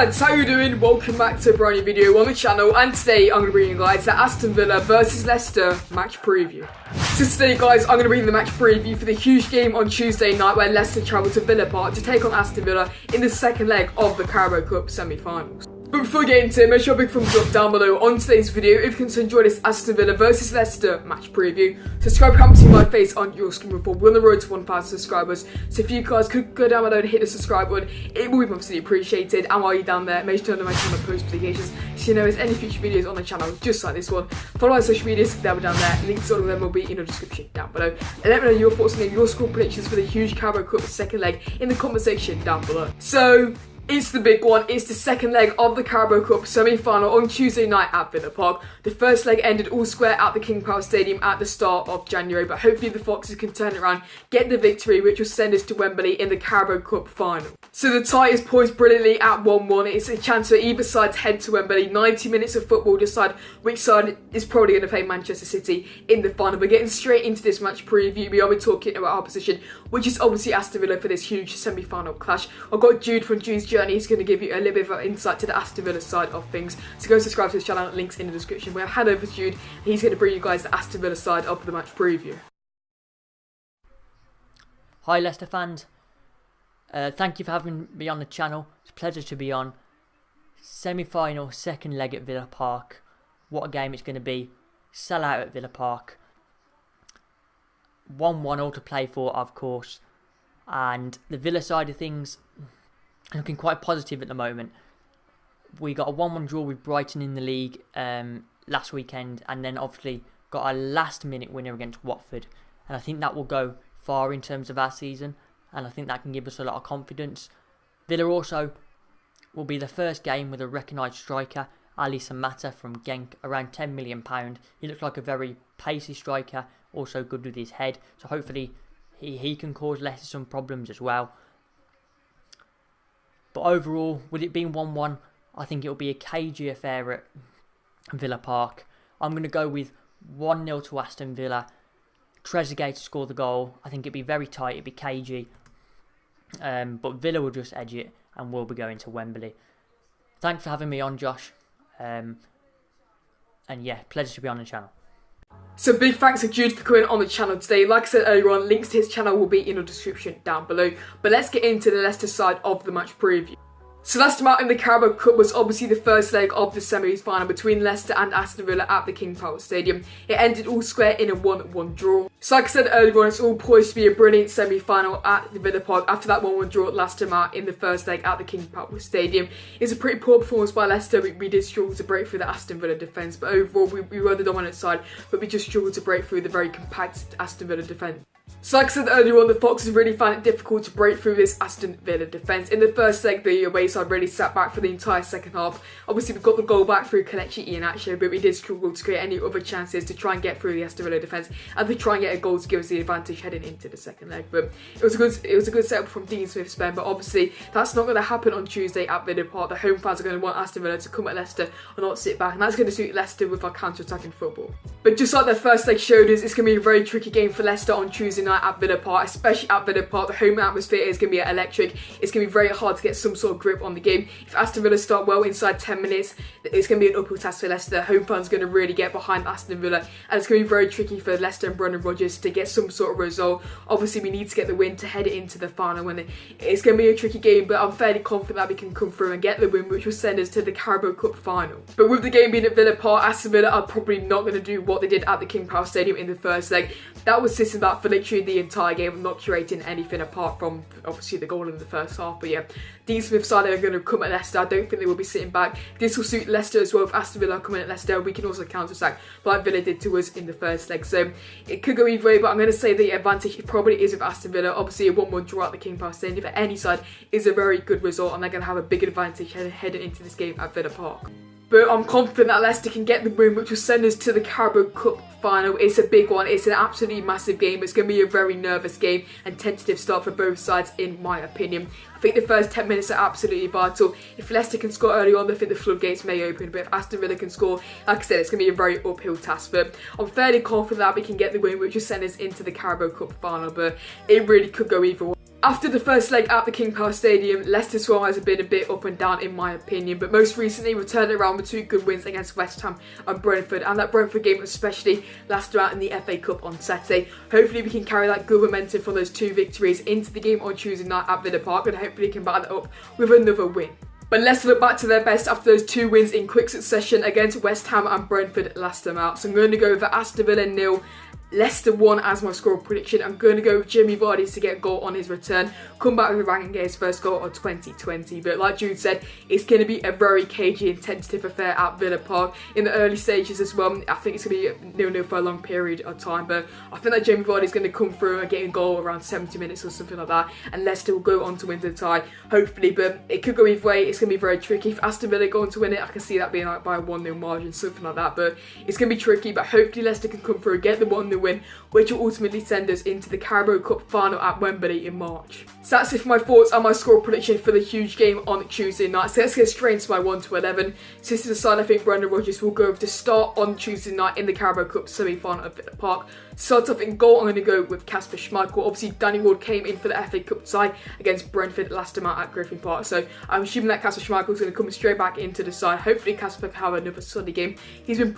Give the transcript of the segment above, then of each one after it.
lads, how you doing? Welcome back to a brand new video on the channel, and today I'm going to bring you guys the Aston Villa versus Leicester match preview. So today guys, I'm going to bring the match preview for the huge game on Tuesday night where Leicester travel to Villa Park to take on Aston Villa in the second leg of the Carabao Cup semi-finals. But before we get into it, make sure a big thumbs up down below on today's video if you can enjoy this Aston Villa versus Leicester match preview. Subscribe, come see my face on your screen before we're on the road to 1,000 subscribers. So if you guys could go down below and hit the subscribe button, it will be obviously appreciated. And while you're down there, make sure to turn on my channel post notifications so you know there's any future videos on the channel just like this one. Follow our social medias, they'll be down there. Links to all of them will be in the description down below. And let me know your thoughts and your score predictions for the huge Carabao Cup second leg in the comment section down below. So it's the big one. It's the second leg of the Carabao Cup semi-final on Tuesday night at Villa Park. The first leg ended all square at the King Power Stadium at the start of January, but hopefully the Foxes can turn it around, get the victory, which will send us to Wembley in the Carabao Cup final. So the tie is poised brilliantly at 1-1. It's a chance for either side to head to Wembley. 90 minutes of football decide which side is probably going to play Manchester City in the final. We're getting straight into this match preview. We are talking about our position, which is obviously Aston Villa for this huge semi-final clash. I've got Jude from Jude's Journey. He's going to give you a little bit of insight to the Aston Villa side of things. So go subscribe to his channel, links in the description. We'll hand over to Jude, and he's going to bring you guys the Aston Villa side of the match preview. Hi Leicester fans, thank you for having me on the channel. It's a pleasure to be on. Semi-final, second leg at Villa Park. What a game it's going to be. Sell out at Villa Park. 1-1 all to play for, of course. And the Villa side of things looking quite positive at the moment. We got a 1-1 draw with Brighton in the league last weekend, and then obviously got a last minute winner against Watford, and I think that will go far in terms of our season, and I think that can give us a lot of confidence. Villa also will be the first game with a recognised striker, Ali Samata from Genk, around £10 million. He looks like a very pacey striker, also good with his head, so hopefully he can cause Leicester some problems as well. But overall, with it being 1-1, I think it will be a cagey affair at Villa Park. I'm going to go with 1-0 to Aston Villa. Trezeguet to score the goal. I think it'd be very tight, it'd be cagey. But Villa will just edge it and we'll be going to Wembley. Thanks for having me on, Josh. And yeah, pleasure to be on the channel. So big thanks to Jude for coming on the channel today. Like I said earlier on, links to his channel will be in the description down below. But let's get into the Leicester side of the match preview. So last time out in the Carabao Cup was obviously the first leg of the semi-final between Leicester and Aston Villa at the King Power Stadium. It ended all square in a 1-1 draw. So like I said earlier on, it's all poised to be a brilliant semi-final at the Villa Park after that 1-1 draw last time out in the first leg at the King Power Stadium. It's a pretty poor performance by Leicester. We did struggle to break through the Aston Villa defence, but overall we were the dominant side, but we just struggled to break through the very compact Aston Villa defence. So like I said earlier on, the Foxes really found it difficult to break through this Aston Villa defence. In the first leg, the away side really sat back for the entire second half. Obviously, we got the goal back through Kelechi Iheanacho, but we did struggle to create any other chances to try and get through the Aston Villa defence and to try and get a goal to give us the advantage heading into the second leg. But it was a good setup from Dean Smith's Ben, but obviously that's not going to happen on Tuesday at Villa Park. The home fans are going to want Aston Villa to come at Leicester and not sit back, and that's going to suit Leicester with our counter-attacking football. But just like their first leg showed us, it's going to be a very tricky game for Leicester on Tuesday night at Villa Park, especially at Villa Park. The home atmosphere is going to be electric. It's going to be very hard to get some sort of grip on the game. If Aston Villa start well inside 10 minutes, it's going to be an uphill task for Leicester. The home fans are going to really get behind Aston Villa, and it's going to be very tricky for Leicester and Brendan Rodgers to get some sort of result. Obviously, we need to get the win to head it into the final, and it's going to be a tricky game, but I'm fairly confident that we can come through and get the win, which will send us to the Carabao Cup final. But with the game being at Villa Park, Aston Villa are probably not going to do what they did at the King Power Stadium in the first leg. That was sitting back for literally the entire game, not curating anything apart from obviously the goal in the first half. But yeah, Dean Smith's side are going to come at Leicester. I don't think they will be sitting back. This will suit Leicester as well. If Aston Villa are coming at Leicester, we can also counter-attack like Villa did to us in the first leg. So it could go either way, but I'm going to say the advantage probably is with Aston Villa. Obviously a 1-1 draw at the King Power Stadium for any side is a very good result, and they're going to have a big advantage heading into this game at Villa Park. But I'm confident that Leicester can get the win, which will send us to the Carabao Cup final. It's a big one. It's an absolutely massive game. It's going to be a very nervous game and tentative start for both sides, in my opinion. I think the first 10 minutes are absolutely vital. If Leicester can score early on, I think the floodgates may open. But if Aston Villa can score, like I said, it's going to be a very uphill task. But I'm fairly confident that we can get the win, which will send us into the Carabao Cup final. But it really could go either way. After the first leg at the King Power Stadium, Leicester's form has been a bit up and down in my opinion, but most recently returned around with 2 good wins against West Ham and Brentford, and that Brentford game especially lasted out in the FA Cup on Saturday. Hopefully we can carry that good momentum from those 2 victories into the game on Tuesday night at Villa Park, and hopefully can back that up with another win. But Leicester look back to their best after those 2 wins in quick succession against West Ham and Brentford last them out. So I'm going to go for Aston Villa 0, Leicester 1 as my score prediction. I'm going to go with Jamie Vardy to get a goal on his return, come back with a bang and get his first goal of 2020. But like Jude said, it's going to be a very cagey and tentative affair at Villa Park in the early stages as well. I think it's going to be 0-0 for a long period of time, but I think that Jamie Vardy is going to come through and get a goal around 70 minutes or something like that, and Leicester will go on to win the tie, hopefully. But it could go either way. It's going to be very tricky. If Aston Villa go on to win it, I can see that being like by a 1-0 margin, something like that, but it's going to be tricky. But hopefully Leicester can come through, get the 1-0 win, which will ultimately send us into the Carabao Cup final at Wembley in March. So that's it for my thoughts and my score prediction for the huge game on Tuesday night. So let's get straight into my 1 to 11. So this is the side I think Brendan Rodgers will go with to start on Tuesday night in the Carabao Cup semi-final at Villa Park. Start off in goal, I'm going to go with Kasper Schmeichel. Obviously, Danny Ward came in for the FA Cup tie against Brentford last time out at Griffin Park. So I'm assuming that Kasper Schmeichel is going to come straight back into the side. Hopefully, Kasper can have another Sunday game. He's been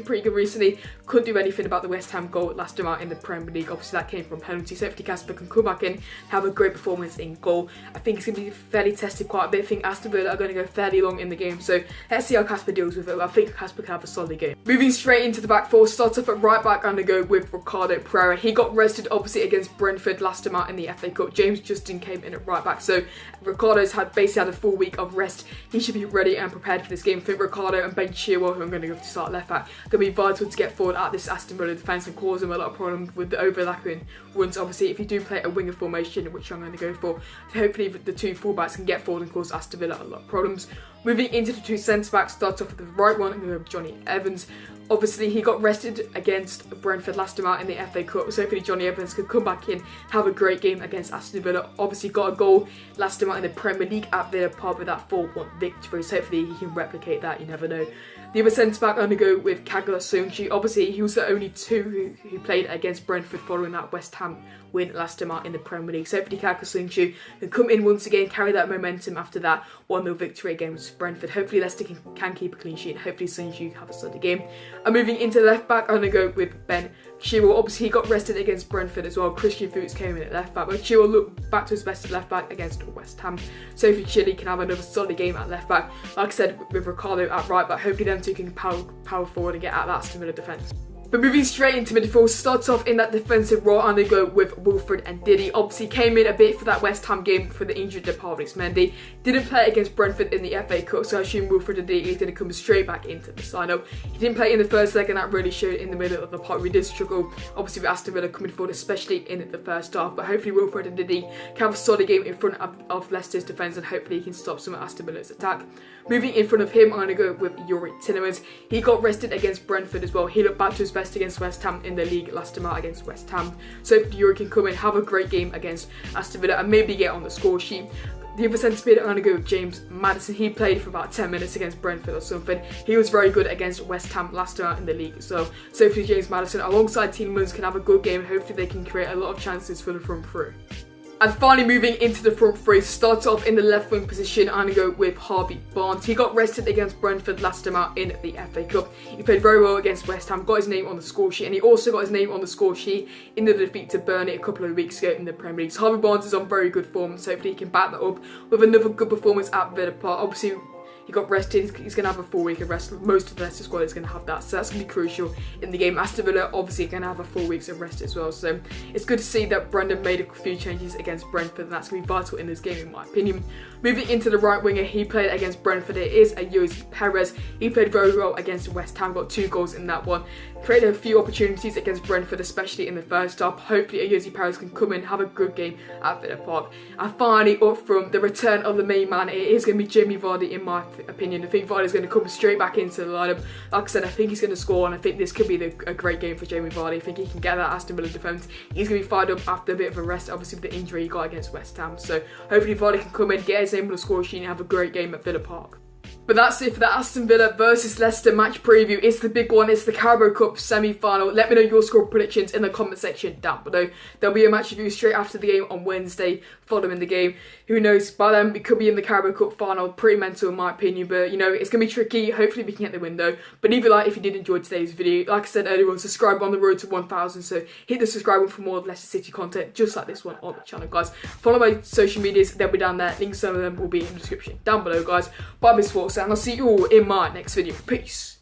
pretty good recently. Couldn't do anything about the West Ham goal last time out in the Premier League. Obviously, that came from penalty. So hopefully, Kasper can come back in and have a great performance in goal. I think it's going to be fairly tested quite a bit. I think Aston Villa are going to go fairly long in the game. So let's see how Kasper deals with it. I think Kasper can have a solid game. Moving straight into the back four, start off at right back. I'm going to go with Ricardo Pereira. He got rested obviously against Brentford last time out in the FA Cup. James Justin came in at right back, so Ricardo's basically had a full week of rest. He should be ready and prepared for this game. I think Ricardo and Ben Chilwell, who I'm going to go to start left back, going to be vital to get forward at this Aston Villa defence and cause them a lot of problems with the overlapping runs. Obviously, if you do play a winger formation, which I'm going to go for, hopefully the 2 fullbacks can get forward and cause Aston Villa a lot of problems. Moving into the 2 centre-backs, start off with the right one, I'm going to go with Johnny Evans. Obviously, he got rested against Brentford last time out in the FA Cup, so hopefully Johnny Evans could come back in, have a great game against Aston Villa. Obviously, got a goal last time out in the Premier League at Villa Park with that 4-1 victory, so hopefully he can replicate that, you never know. The other centre-back, I'm going to go with Kagler Sounchi. Obviously, he was the only 2 who played against Brentford following that West Ham win last time out in the Premier League. So hopefully Kagler Sounchi can come in once again, carry that momentum after that 1-0 victory against Brentford. Hopefully Leicester can keep a clean sheet, and hopefully Sounchi have a solid game. And moving into left back, I'm going to go with Ben Chilwell. Obviously, he got rested against Brentford as well. Christian Fuchs came in at left back, but Chilwell looked back to his best at left back against West Ham. So hopefully Chile can have another solid game at left back. Like I said, with Ricardo at right back, hopefully them 2 can power forward and get out of that Aston Villa defence. But moving straight into midfield, starts off in that defensive role, and they go with Wilfred and Didi. Obviously came in a bit for that West Ham game for the injured Alex Mendy. Didn't play against Brentford in the FA Cup, so I assume Wilfred and Didi is going to come straight back into the sign-up. He didn't play in the first leg, and that really showed in the middle of the park. We did struggle, obviously, with Aston Villa coming forward, especially in the first half. But hopefully Wilfred and Didi can have a solid game in front of Leicester's defence, and hopefully he can stop some of Aston Villa's attack. Moving in front of him, I'm going to go with Yuri Tillemans. He got rested against Brentford as well. He looked back to his best against West Ham in the league last time out against West Ham. So Yuri can come in, have a great game against Aston Villa, and maybe get on the score sheet. The other centre mid, I'm going to go with James Maddison. He played for about 10 minutes against Brentford or something. He was very good against West Ham last time out in the league as well. So hopefully James Maddison alongside Tillemans can have a good game. Hopefully they can create a lot of chances for the front three. And finally, moving into the front three, starts off in the left wing position, I'm going to go with Harvey Barnes. He got rested against Brentford last time out in the FA Cup. He played very well against West Ham, got his name on the score sheet, and he also got his name on the score sheet in the defeat to Burnley a couple of weeks ago in the Premier League. So Harvey Barnes is on very good form, so hopefully he can back that up with another good performance at Villa Park. Obviously, he got rested, he's going to have a full week of rest. Most of the Leicester squad is going to have that, so that's going to be crucial in the game. Aston Villa obviously going to have a full week of rest as well, so it's good to see that Brendan made a few changes against Brentford, and that's going to be vital in this game in my opinion. Moving into the right winger, he played against Brentford. It is a Jose Perez. He played very well against West Ham, got 2 goals in that one. Created a few opportunities against Brentford, especially in the first half. Hopefully Jose Perez can come in, have a good game at Villa Park. And finally, up from the return of the main man, it is going to be Jamie Vardy in my opinion. I think Vardy is going to come straight back into the lineup. Like I said, I think he's going to score, and I think this could be a great game for Jamie Vardy. I think he can get that Aston Villa defence. He's going to be fired up after a bit of a rest, obviously with the injury he got against West Ham. So hopefully Vardy can come in, get his name on the score sheet, and have a great game at Villa Park. But that's it for the Aston Villa versus Leicester match preview. It's the big one. It's the Carabao Cup semi-final. Let me know your score predictions in the comment section down below. There'll be a match review straight after the game on Wednesday following the game. Who knows? By then, we could be in the Carabao Cup final. Pretty mental in my opinion. But, you know, it's going to be tricky. Hopefully, we can get the win, though. But leave a like if you did enjoy today's video. Like I said earlier on, subscribe on the road to 1,000. So hit the subscribe button for more of Leicester City content just like this one on the channel, guys. Follow my social medias. They'll be down there. Links to some of them will be in the description down below, guys. Bye, SPORTSA, and I'll see you all in my next video. Peace.